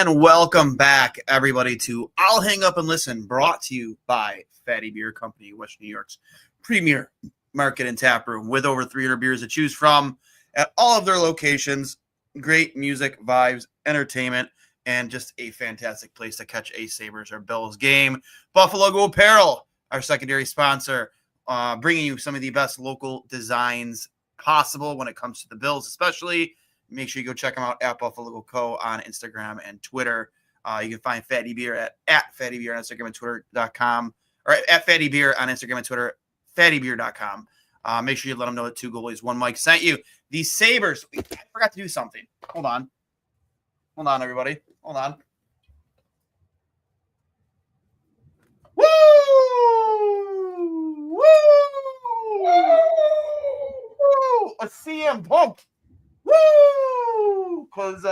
And welcome back, everybody, to I'll Hang Up and Listen, brought to you by Fatty Beer Company, West New York's premier market and tap room, with over 300 beers to choose from at all of their locations. Great music, vibes, entertainment, and just a fantastic place to catch a Sabres or Bills game. Buffalo Go Apparel, our secondary sponsor, bringing you some of the best local designs possible when it comes to the Bills, especially. Make sure you go check them out at Buffalo Go Co on Instagram and Twitter. You can find Fatty Beer at Fatty Beer on Instagram and Twitter.com, or at Fatty Beer on Instagram and Twitter, fattybeer.com. Make sure you let them know that Two Goalies, One Mike sent you. The Sabres, I forgot to do something. Hold on, everybody. Hold on. Woo! Woo! Woo! A CM Punk. Woo! Because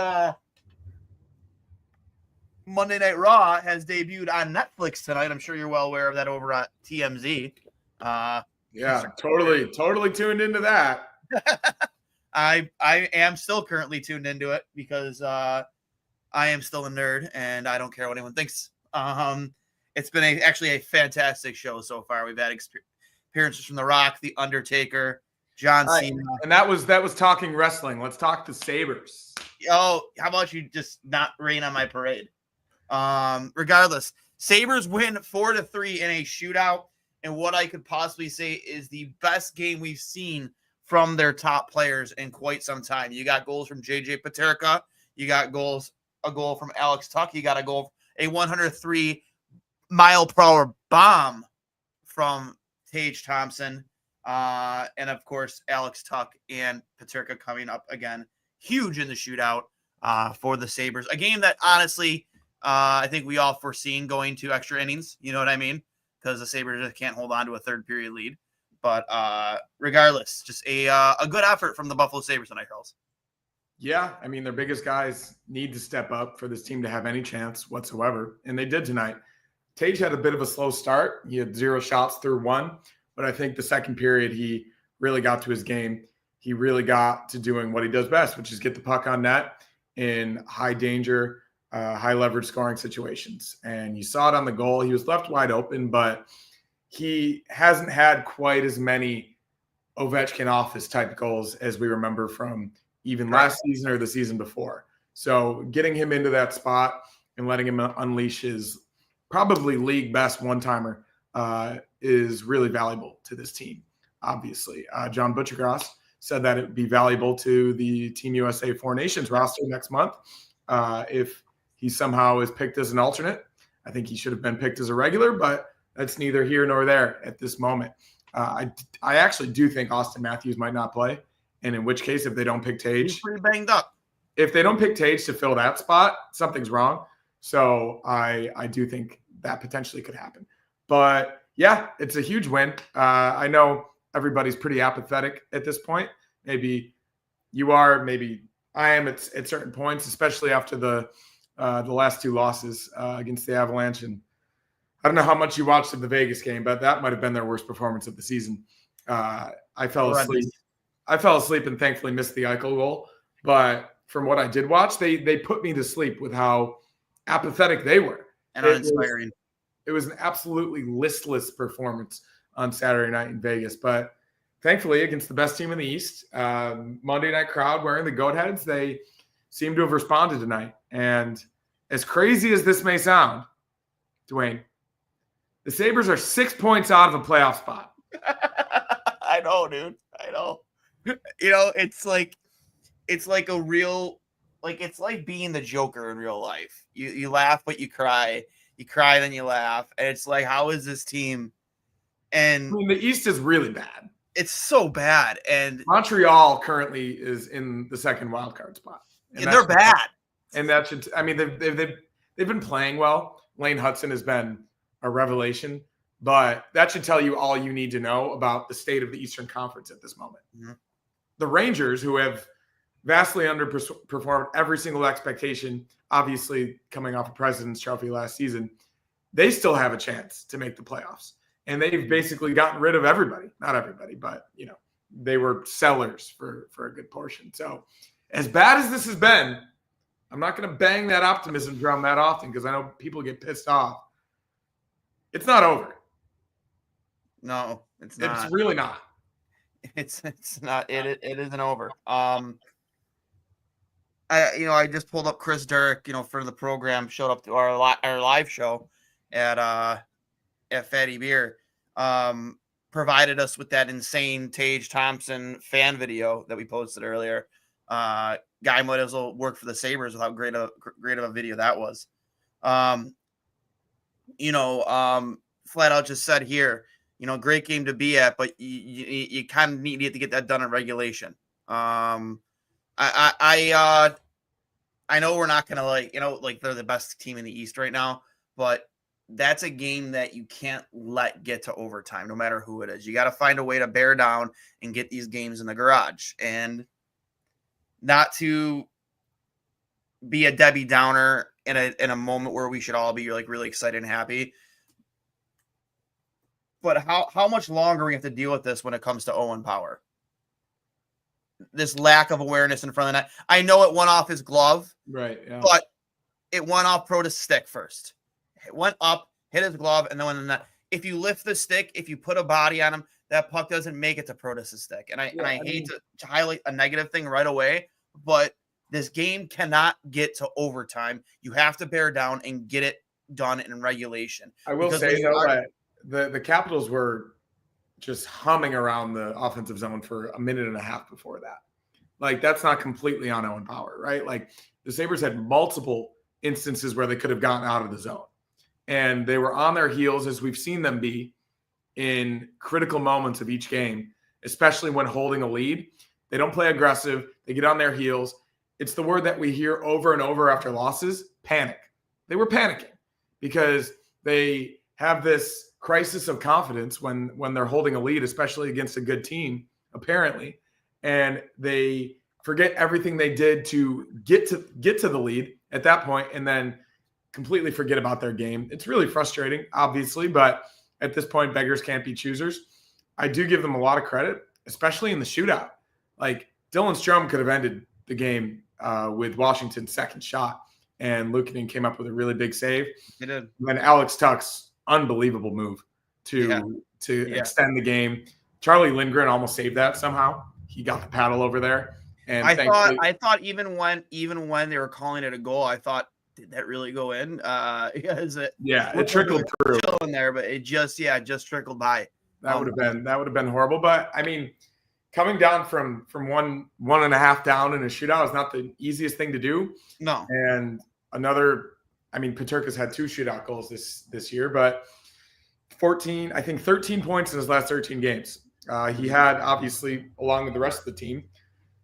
Monday Night Raw has debuted on Netflix tonight. I'm sure you're well aware of that over at TMZ. Yeah, totally tuned into that. I am still currently tuned into it because I am still a nerd and I don't care what anyone thinks. It's been actually a fantastic show so far. We've had appearances from The Rock, The Undertaker, John Cena. And that was talking wrestling. Let's talk the Sabres. Oh, how about you just not rain on my parade? Regardless, Sabres win 4-3 in a shootout. And what I could possibly say is the best game we've seen from their top players in quite some time. You got goals from JJ Peterka. You got a goal from Alex Tuck. You got a 103-mile-per-hour bomb from Tage Thompson. And of course, Alex Tuck and Peterka coming up again, huge in the shootout for the Sabres. A game that honestly, I think we all foreseen going to extra innings. You know what I mean? Because the Sabres just can't hold on to a third period lead. But regardless, just a good effort from the Buffalo Sabres tonight, Hurls. Yeah, I mean, their biggest guys need to step up for this team to have any chance whatsoever, and they did tonight. Tage had a bit of a slow start. He had 0 shots through 1, but I think the second period he really got to his game. He really got to doing what he does best, which is get the puck on net in high danger, high leverage scoring situations. And you saw it on the goal. He was left wide open, but he hasn't had quite as many Ovechkin office type goals as we remember from even last season or the season before. So getting him into that spot and letting him unleash his probably league best one-timer is really valuable to this team, obviously. John Butchergross said that it would be valuable to the Team USA Four Nations roster next month if he somehow is picked as an alternate. I think he should have been picked as a regular, but that's neither here nor there at this moment. I actually do think Austin Matthews might not play, and in which case, if they don't pick Tage, he's pretty banged up. If they don't pick Tage to fill that spot, something's wrong. So I do think that potentially could happen. But yeah, it's a huge win. I know everybody's pretty apathetic at this point. Maybe you are, maybe I am at certain points, especially after the last 2 losses against the Avalanche. And I don't know how much you watched of the Vegas game, but that might have been their worst performance of the season. I fell asleep and thankfully missed the Eichel goal. But from what I did watch, they put me to sleep with how apathetic they were. And uninspiring. It was an absolutely listless performance on Saturday night in Vegas. But thankfully, against the best team in the East, Monday night crowd wearing the goat heads, they seem to have responded tonight. And as crazy as this may sound, Duane, the Sabres are 6 points out of a playoff spot. I know, dude. I know. You know, it's like a real, like, it's like being the Joker in real life. You laugh, but you cry. You cry, then you laugh. And it's like, how is this team? And I mean, the East is really bad. It's so bad. And Montreal currently is in the second wild card spot. And they're bad. And that should, I mean, they've been playing well. Lane Hudson has been a revelation, but that should tell you all you need to know about the state of the Eastern Conference at this moment. Mm-hmm. The Rangers, who have vastly underperformed every single expectation, obviously coming off a President's Trophy last season, they still have a chance to make the playoffs. And they've basically gotten rid of everybody. Not everybody, but, you know, they were sellers for a good portion. So as bad as this has been, I'm not going to bang that optimism drum that often because I know people get pissed off. It's not over. No, it's not. It's really not. It's not. It isn't over. I just pulled up Chris Durk, for the program, showed up to our live show at Fatty Beer. Provided us with that insane Tage Thompson fan video that we posted earlier. Guy might as well work for the Sabres with how great of a video that was. Flat out just said here, great game to be at, but you kind of need to get that done in regulation. I know we're not going to they're the best team in the East right now, but that's a game that you can't let get to overtime, no matter who it is. You got to find a way to bear down and get these games in the garage, and not to be a Debbie Downer in a moment where we should all be really excited and happy. But how much longer we have to deal with this when it comes to Owen Power? This lack of awareness in front of the net. I know it went off his glove, right? Yeah. But it went off Protas' stick first. It went up, hit his glove, and then went in the net. If you lift the stick, if you put a body on him, that puck doesn't make it to Protas' stick. And I hate to highlight a negative thing right away, but this game cannot get to overtime. You have to bear down and get it done in regulation. I will say, though, that the Capitals were just humming around the offensive zone for a minute and a half before that. That's not completely on Owen Power, right? The Sabres had multiple instances where they could have gotten out of the zone. And they were on their heels, as we've seen them be in critical moments of each game, especially when holding a lead. They don't play aggressive. They get on their heels. It's the word that we hear over and over after losses, panic. They were panicking because they have this crisis of confidence when they're holding a lead, especially against a good team, apparently. And they forget everything they did to get to the lead at that point and then completely forget about their game. It's really frustrating, obviously, but at this point, beggars can't be choosers. I do give them a lot of credit, especially in the shootout. Dylan Strome could have ended the game with Washington's second shot, and Luukkonen came up with a really big save. He did. And Alex Tuch's unbelievable move to extend the game. Charlie Lindgren almost saved that somehow. He got the paddle over there. And I thought even when they were calling it a goal, I thought, did that really go in? It trickled through in there, but it just trickled by. That would have been horrible. But I mean, coming down from 1.5 down in a shootout is not the easiest thing to do. No. And Peterka's had 2 shootout goals this year, but 13 points in his last 13 games. He had, obviously, along with the rest of the team,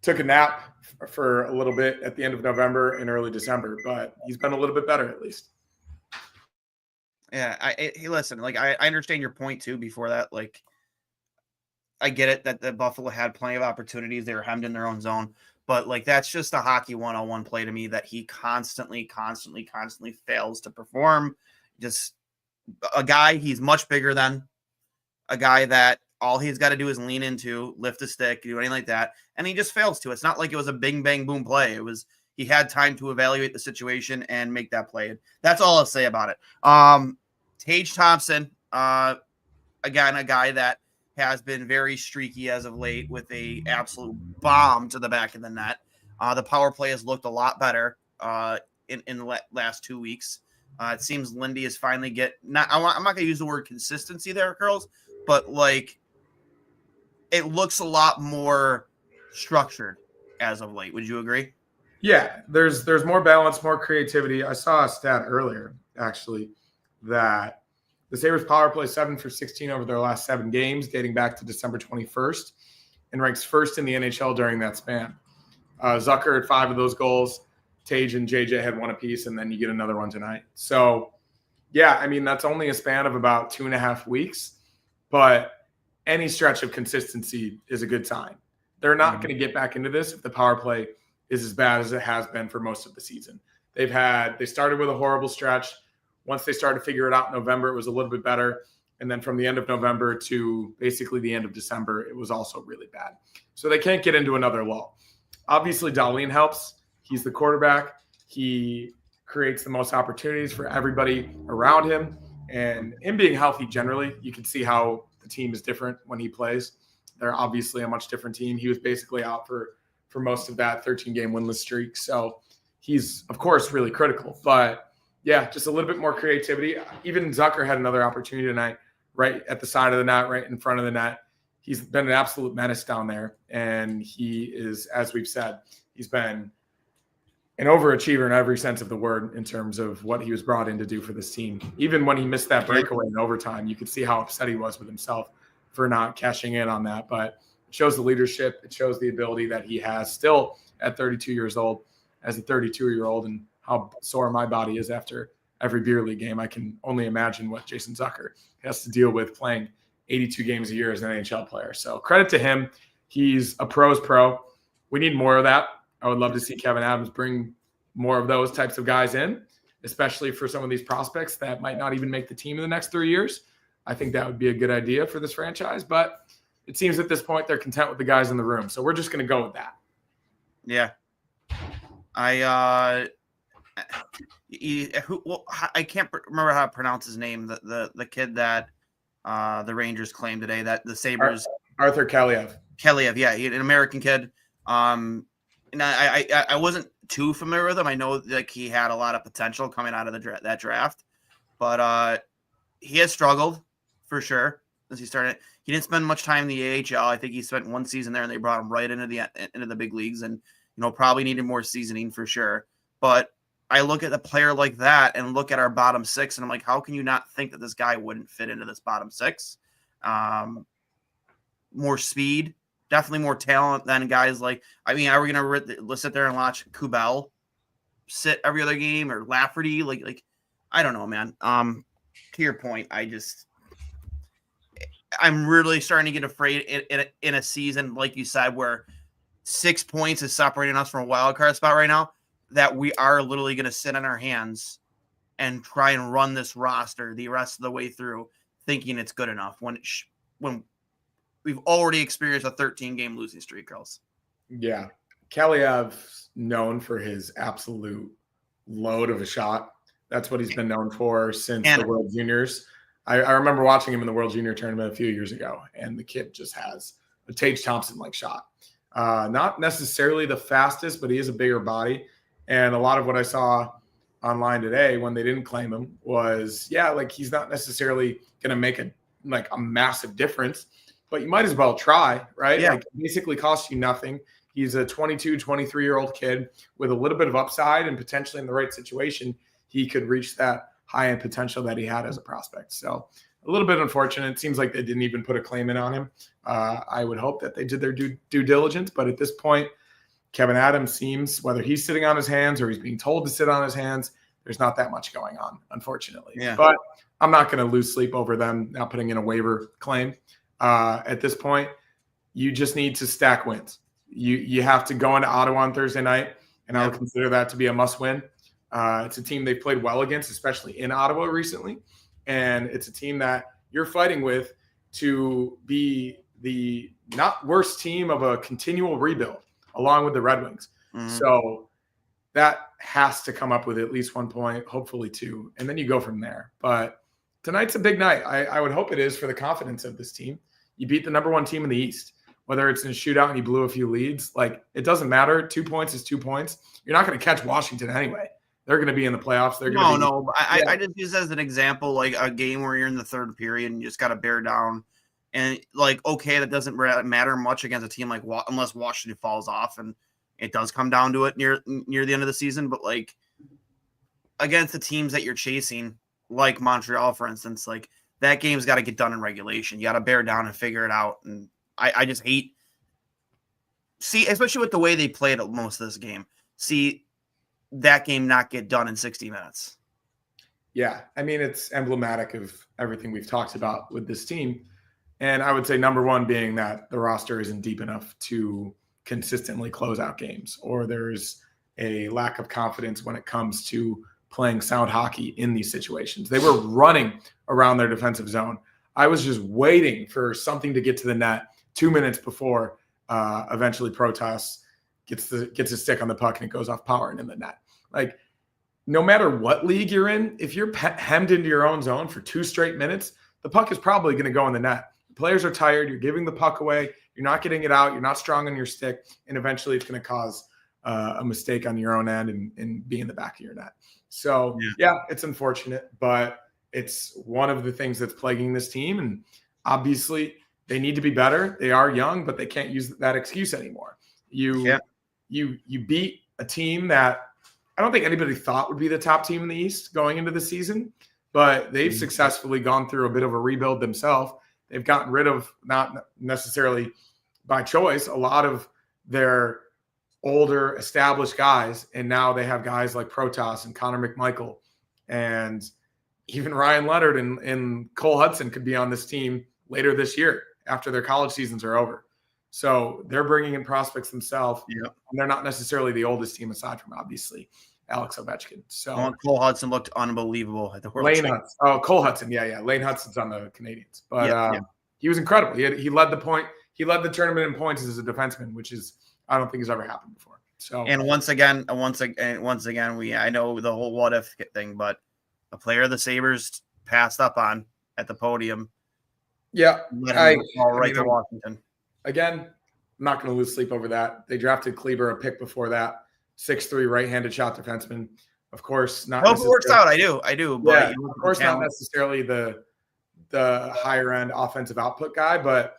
took a nap for a little bit at the end of November and early December, but he's been a little bit better at least. Yeah, listen, I understand your point too before that. I get it that the Buffalo had plenty of opportunities. They were hemmed in their own zone, but that's just a hockey 101 play to me that he constantly fails to perform. Just a guy he's much bigger than, a guy that all he's got to do is lean into, lift a stick, do anything like that, and he just fails to. It's not like it was a bing, bang, boom play. It was he had time to evaluate the situation and make that play. That's all I'll say about it. Tage Thompson, again, a guy that has been very streaky as of late with a absolute bomb to the back of the net. The power play has looked a lot better in the last 2 weeks. It seems Lindy is finally I'm not going to use the word consistency there, girls, but it looks a lot more structured as of late. Would you agree? Yeah, there's more balance, more creativity. I saw a stat earlier, actually, that the Sabres power play 7 for 16 over their last 7 games, dating back to December 21st, and ranks first in the NHL during that span. Zucker had 5 of those goals. Tage and JJ had 1 apiece, and then you get another one tonight. So, yeah, that's only a span of about 2.5 weeks, but any stretch of consistency is a good sign. They're not going to get back into this if the power play is as bad as it has been for most of the season. They started with a horrible stretch. Once they started to figure it out in November, it was a little bit better. And then from the end of November to basically the end of December, it was also really bad. So they can't get into another lull. Obviously, Dahlin helps. He's the quarterback. He creates the most opportunities for everybody around him. And him being healthy generally, you can see how the team is different when he plays. They're obviously a much different team. He was basically out for most of that 13-game winless streak. So he's, of course, really critical. But, yeah, just a little bit more creativity. Even Zucker had another opportunity tonight right at the side of the net, right in front of the net. He's been an absolute menace down there. And he is, as we've said, he's been an overachiever in every sense of the word in terms of what he was brought in to do for this team. Even when he missed that breakaway in overtime, you could see how upset he was with himself for not cashing in on that. But it shows the leadership. It shows the ability that he has still at 32 years old as a 32-year-old, and how sore my body is after every beer league game. I can only imagine what Jason Zucker has to deal with playing 82 games a year as an NHL player. So credit to him. He's a pro's pro. We need more of that. I would love to see Kevin Adams bring more of those types of guys in, especially for some of these prospects that might not even make the team in the next 3 years. I think that would be a good idea for this franchise, but it seems at this point they're content with the guys in the room. So we're just going to go with that. Yeah. I can't remember how to pronounce his name. The kid that the Rangers claimed today, that the Sabres. Arthur Kaliev. Yeah, he's an American kid. And I wasn't too familiar with him. I know like he had a lot of potential coming out of that draft, but he has struggled for sure since he started. He didn't spend much time in the AHL. I think he spent one season there, and they brought him right into the big leagues, and probably needed more seasoning for sure. But I look at a player like that and look at our bottom six, and I'm like, how can you not think that this guy wouldn't fit into this bottom six? More speed. Definitely more talent than guys like, are we going to sit there and watch Kubel sit every other game, or Lafferty? Like, I don't know, man. To your point, I'm really starting to get afraid in a season, like you said, where 6 points is separating us from a wild card spot right now, that we are literally going to sit on our hands and try and run this roster the rest of the way through, thinking it's good enough when we've already experienced a 13-game losing streak, girls. Yeah. Kaliev's known for his absolute load of a shot. That's what he's been known for since the World Juniors. I remember watching him in the World Junior tournament a few years ago, and the kid just has a Tage Thompson-like shot. Not necessarily the fastest, but he is a bigger body. And a lot of what I saw online today when they didn't claim him was, he's not necessarily going to make a massive difference, but you might as well try, right? Yeah. It basically costs you nothing. He's a 22, 23-year-old kid with a little bit of upside, and potentially in the right situation, he could reach that high-end potential that he had as a prospect. So a little bit unfortunate. It seems like they didn't even put a claim in on him. I would hope that they did their due diligence, but at this point, Kevin Adams seems, whether he's sitting on his hands or he's being told to sit on his hands, there's not that much going on, unfortunately. Yeah. But I'm not going to lose sleep over them not putting in a waiver claim. At this point, you just need to stack wins. You have to go into Ottawa on Thursday night, and I would consider that to be a must-win. It's a team they've played well against, especially in Ottawa recently, and it's a team that you're fighting with to be the not worst team of a continual rebuild, along with the Red Wings. Mm-hmm. So that has to come up with at least 1 point, hopefully 2, and then you go from there. But tonight's a big night. I would hope it is for the confidence of this team. You beat the number 1 team in the East, whether it's in a shootout and you blew a few leads. It doesn't matter. 2 points is 2 points. You're not going to catch Washington anyway. They're going to be in the playoffs. I just use as an example, like a game where you're in the third period and you just got to bear down. And that doesn't matter much against a team unless Washington falls off, and it does come down to it near the end of the season. But against the teams that you're chasing, like Montreal, for instance, that game's got to get done in regulation. You got to bear down and figure it out. And I just hate especially with the way they played most of this game, that game not get done in 60 minutes. Yeah. I mean, it's emblematic of everything we've talked about with this team. And I would say number 1 being that the roster isn't deep enough to consistently close out games, or there's a lack of confidence when it comes to playing sound hockey in these situations. They were running around their defensive zone. I was just waiting for something to get to the net 2 minutes before eventually Protas gets his stick on the puck and it goes off power and in the net. no matter what league you're in, if you're hemmed into your own zone for 2 straight minutes, the puck is probably going to go in the net. The players are tired. You're giving the puck away. You're not getting it out. You're not strong on your stick. And eventually it's going to cause a mistake on your own end and be in the back of your net. So, yeah, it's unfortunate, but it's one of the things that's plaguing this team. And obviously they need to be better. They are young, but they can't use that excuse anymore. You beat a team that I don't think anybody thought would be the top team in the East going into the season, but they've successfully gone through a bit of a rebuild themselves. They've gotten rid of, not necessarily by choice, a lot of their older established guys. And now they have guys like Protas and Connor McMichael, and even Ryan Leonard and Cole Hudson could be on this team later this year after their college seasons are over. So they're bringing in prospects themselves. And they're not necessarily the oldest team aside from obviously Alex Ovechkin. So Cole Hudson looked unbelievable at the World Lane Hudson. Oh, Cole Hudson. Yeah. Lane Hudson's on the Canadians. But he was incredible. He led the point. He led the tournament in points as a defenseman, which is I don't think has ever happened before. So once again, I know the whole what if thing, but a player the Sabres passed up on at the podium. Yeah, let him fall right to Washington. Again, I'm not going to lose sleep over that. They drafted Kleber a pick before that, 6'3" right-handed shot defenseman. Of course, not. Hope it works out. I do. But yeah, of course, not necessarily the higher end offensive output guy, but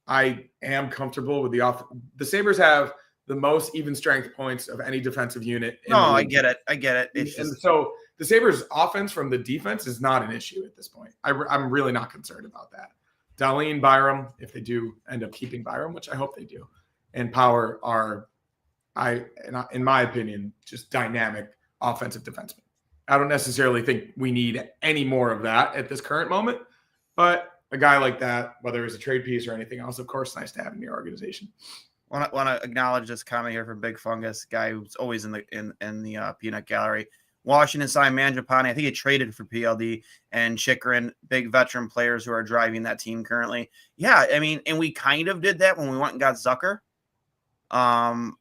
I am comfortable with the Sabres have the most even strength points of any defensive unit. I get it. So the Sabres offense from the defense is not an issue at this point. I'm really not concerned about that. Darlene, Byram, if they do end up keeping Byram, which I hope they do, and Power are, in my opinion, just dynamic offensive defensemen. I don't necessarily think we need any more of that at this current moment, but a guy like that, whether it's a trade piece or anything else, of course, nice to have in your organization. Want to acknowledge this comment here from Big Fungus, guy who's always in the peanut gallery. Washington signed Mangiapane. I think he traded for PLD and Chychrun, big veteran players who are driving that team currently. Yeah, I mean, and we kind of did that when we went and got Zucker, a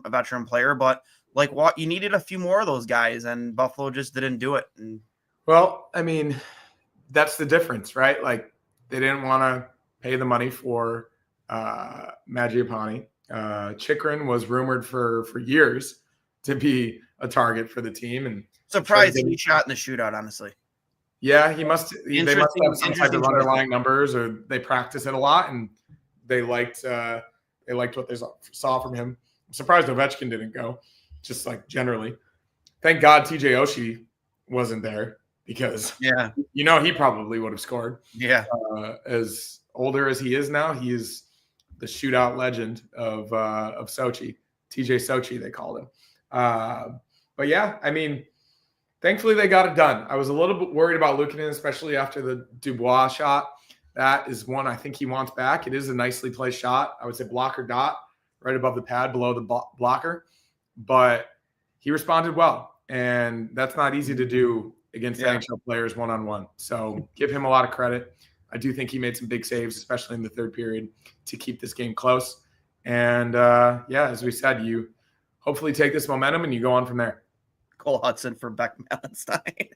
veteran player. But like, what you needed a few more of those guys, and Buffalo just didn't do it. Well, I mean, that's the difference, right? Like, they didn't want to pay the money for Mangiapane. Chychrun was rumored for years to be a target for the team, and surprised he shot in the shootout, honestly. Yeah, they must have some type of underlying numbers, or they practice it a lot, and they liked what they saw from him. I'm surprised Ovechkin didn't go, just like generally. Thank God TJ Oshie wasn't there, because he probably would have scored. Yeah, as older as he is now, he is the shootout legend of Sochi. TJ Sochi, they called him. But yeah, I mean, thankfully they got it done. I was a little bit worried about Luukkonen, especially after the Dubois shot. That is one I think he wants back. It is a nicely placed shot. I would say blocker dot right above the pad, below the blocker. But he responded well, and that's not easy to do against NHL players one-on-one. So give him a lot of credit. I do think he made some big saves, especially in the third period, to keep this game close. And as we said, you hopefully take this momentum and you go on from there. Cole Hudson for Beck Malenstein.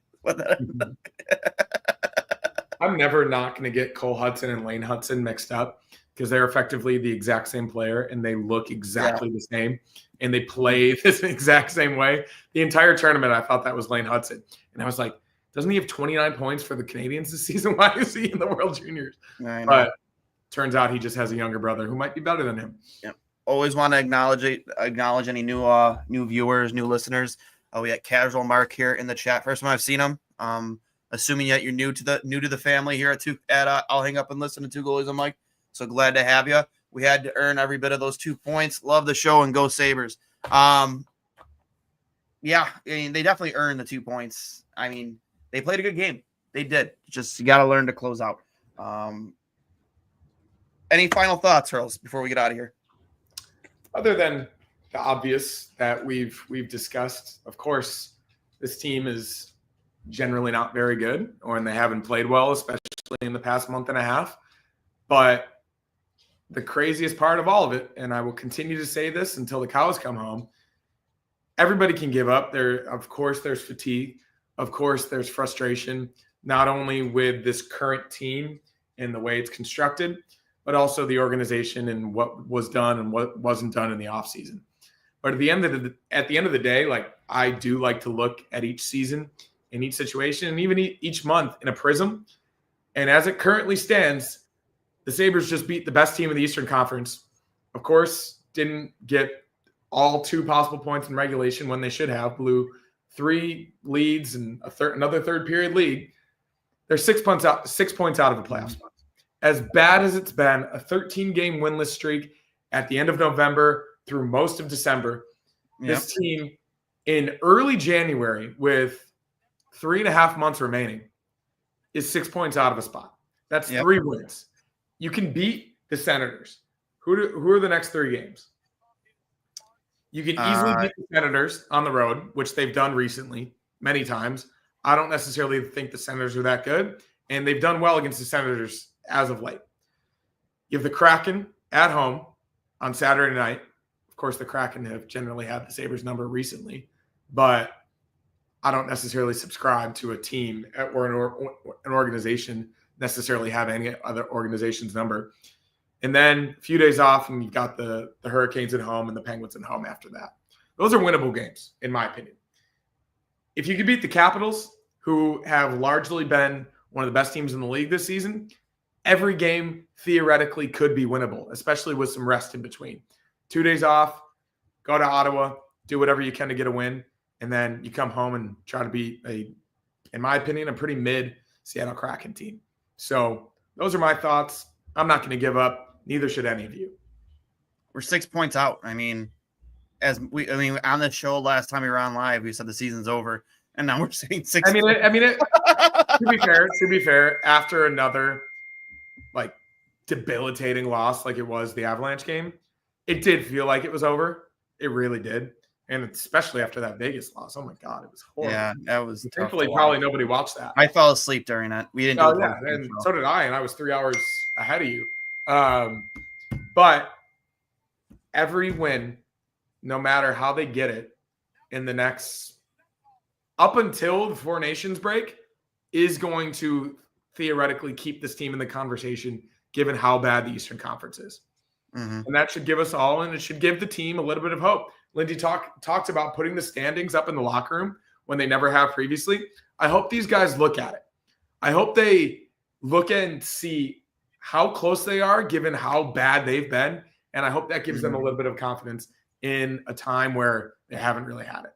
I'm never not going to get Cole Hudson and Lane Hudson mixed up, because they're effectively the exact same player and they look exactly the same and they play this exact same way. The entire tournament, I thought that was Lane Hudson. And I was like, doesn't he have 29 points for the Canadians this season? Why is he in the World Juniors? But turns out he just has a younger brother who might be better than him. Yeah. Always want to acknowledge any new viewers, new listeners. We got Casual Mark here in the chat. First time I've seen him. Assuming that you're new to the family here at I'll Hang Up and Listen to Two Goalies and Mike. So glad to have you. We had to earn every bit of those 2 points. Love the show and go Sabres. I mean, they definitely earned the 2 points. I mean, they played a good game. They did. Just you got to learn to close out. Any final thoughts, Hurls, before we get out of here? Other than the obvious that we've discussed, of course, this team is generally not very good, or they haven't played well, especially in the past month and a half. But the craziest part of all of it, and I will continue to say this until the cows come home, everybody can give up. Of course, there's fatigue. Of course, there's frustration, not only with this current team and the way it's constructed, but also the organization and what was done and what wasn't done in the offseason. But at the end of the day, like, I do like to look at each season in each situation and even each month in a prism. And as it currently stands, the Sabres just beat the best team in the Eastern Conference. Of course, didn't get all 2 possible points in regulation when they should have. Blew 3 leads and another third period lead. They're 6 points out of the playoff spot. As bad as it's been, a 13-game winless streak at the end of November through most of December. Yep. This team in early January with 3.5 months remaining is 6 points out of a spot. That's 3 wins. You can beat the Senators. Who are the next 3 games? You can easily beat the Senators on the road, which they've done recently many times. I don't necessarily think the Senators are that good, and they've done well against the Senators as of late. You have the Kraken at home on Saturday night. Of course, the Kraken have generally had the Sabres number recently, but I don't necessarily subscribe to a team or an organization necessarily have any other organization's number. And then a few days off, and you've got the Hurricanes at home and the Penguins at home after that. Those are winnable games, in my opinion. If you could beat the Capitals, who have largely been one of the best teams in the league this season, every game theoretically could be winnable, especially with some rest in between. 2 days off, go to Ottawa, do whatever you can to get a win, and then you come home and try to beat in my opinion, a pretty mid Seattle Kraken team. So those are my thoughts. I'm not going to give up. Neither should any of you. We're 6 points out. I mean, on the show last time we were on live, we said the season's over, and now we're saying 6. To be fair, after another like debilitating loss, like it was the Avalanche game, it did feel like it was over. It really did, and especially after that Vegas loss. Oh my God, it was horrible. Yeah, that was. Thankfully, probably nobody watched that. I fell asleep during it. We didn't. And so did I, and I was 3 hours ahead of you. But every win, no matter how they get it in the next, up until the Four Nations break, is going to theoretically keep this team in the conversation, given how bad the Eastern Conference is. Mm-hmm. And that should give us all, and it should give the team a little bit of hope. Lindy talked about putting the standings up in the locker room when they never have previously. I hope these guys look at it. I hope they look and see how close they are given how bad they've been. And I hope that gives them a little bit of confidence in a time where they haven't really had it.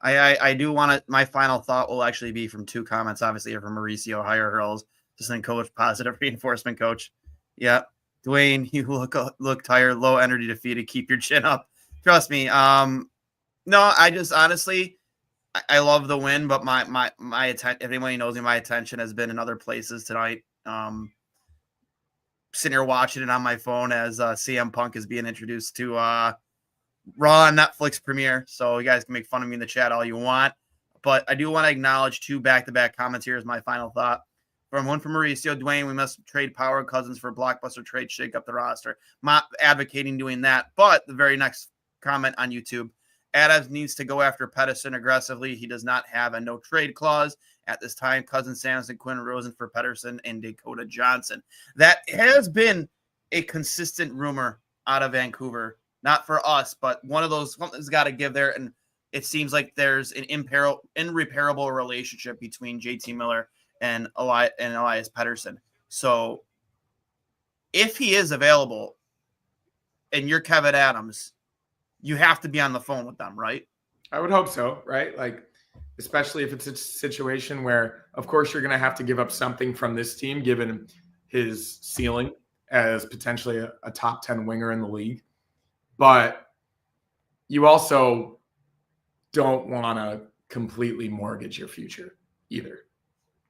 I do want to, my final thought will actually be from 2 comments, obviously from Mauricio Hurls, assistant coach, positive reinforcement coach. Yeah. Duane, you look tired, low energy, defeated. Keep your chin up. Trust me. No, I just honestly, I love the win, but my attention, if anybody knows me, my attention has been in other places tonight. Sitting here watching it on my phone as CM Punk is being introduced to Raw on Netflix premiere. So you guys can make fun of me in the chat all you want. But I do want to acknowledge 2 back-to-back comments here as my final thought. From one from Mauricio: Duane, we must trade Power Cousins for a blockbuster trade, shake up the roster. Not advocating doing that. But the very next comment on YouTube: Adams needs to go after Pettersson aggressively. He does not have a no-trade clause at this time. Cousins, Samson, Quinn Rosen for Pettersson, and Dakota Johnson. That has been a consistent rumor out of Vancouver. Not for us, but one of those has got to give there. And it seems like there's an irreparable relationship between JT Miller and Elias Pettersson. So if he is available and you're Kevin Adams, you have to be on the phone with them, right? I would hope so, right? Like, especially if it's a situation where, of course, you're going to have to give up something from this team, given his ceiling as potentially a top 10 winger in the league. But you also don't want to completely mortgage your future either,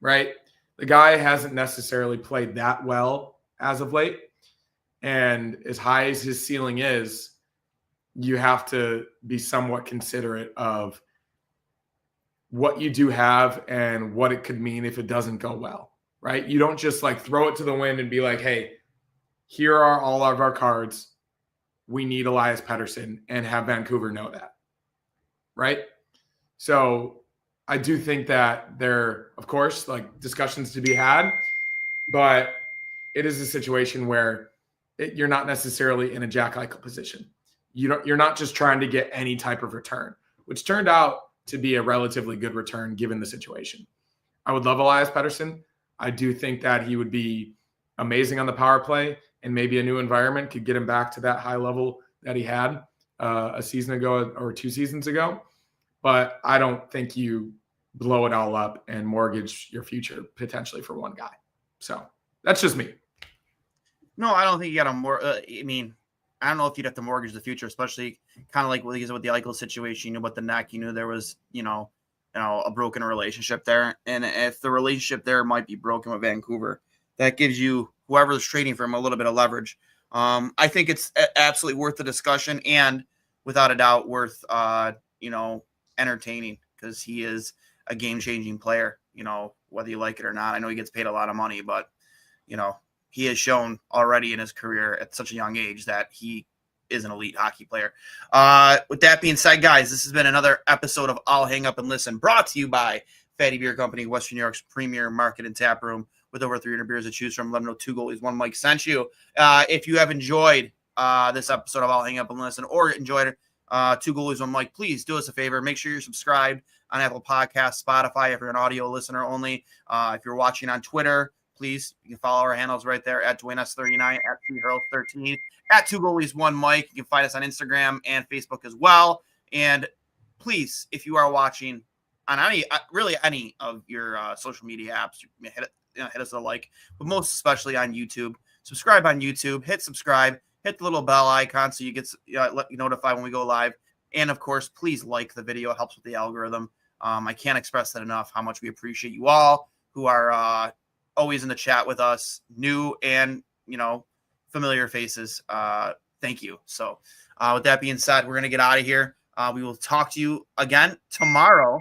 right? The guy hasn't necessarily played that well as of late. And as high as his ceiling is, you have to be somewhat considerate of what you do have and what it could mean if it doesn't go well, right? You don't just like throw it to the wind and be like, hey, here are all of our cards. We need Elias Pettersson, and have Vancouver know that. right? So I do think that there, of course, like discussions to be had, but it is a situation where you're not necessarily in a Jack Eichel position. You're not just trying to get any type of return, which turned out to be a relatively good return given the situation. I would love Elias Pettersson. I do think that he would be amazing on the power play, and maybe a new environment could get him back to that high level that he had a season ago or 2 seasons ago. But I don't think you blow it all up and mortgage your future potentially for one guy. So that's just me. No, I don't think you got to more. I mean, I don't know if you'd have to mortgage the future, especially kind of like with the Eichel situation. You knew about the neck. You knew there was, a broken relationship there. And if the relationship there might be broken with Vancouver, that gives you whoever's trading for him a little bit of leverage. I think it's absolutely worth the discussion and without a doubt worth, entertaining because he is a game-changing player, whether you like it or not. I know he gets paid a lot of money, but, he has shown already in his career at such a young age that he is an elite hockey player. With that being said, guys, this has been another episode of I'll Hang Up and Listen, brought to you by Fatty Beer Company, Western New York's premier market and tap room with over 300 beers to choose from. Let them know 2 goalies, 1 Mike sent you. If you have enjoyed this episode of I'll Hang Up and Listen or enjoyed it, 2 goalies, 1 Mike, please do us a favor. Make sure you're subscribed on Apple Podcasts, Spotify, if you're an audio listener only. If you're watching on Twitter, please, you can follow our handles right there at Duane S39, at Hurls13, at 2 goalies, 1 Mike. You can find us on Instagram and Facebook as well. And please, if you are watching on any of your social media apps, hit us a like, but most especially on YouTube. Subscribe on YouTube, hit subscribe, hit the little bell icon so you get let you notify when we go live. And of course, please like the video. It helps with the algorithm. I can't express that enough, how much we appreciate you all who are always in the chat with us, new and, familiar faces. Thank you. So with that being said, we're going to get out of here. We will talk to you again tomorrow.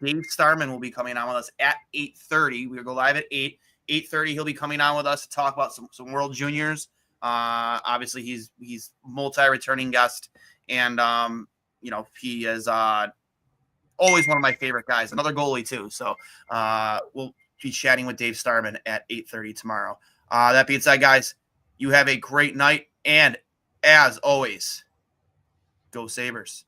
Dave Starman will be coming on with us at 8:30. We'll go live at 8. 8:30, he'll be coming on with us to talk about some World Juniors. Obviously, he's multi-returning guest, and he is always one of my favorite guys. Another goalie too. So we'll be chatting with Dave Starman at 8:30 tomorrow. That being said, guys, you have a great night, and as always, go Sabres.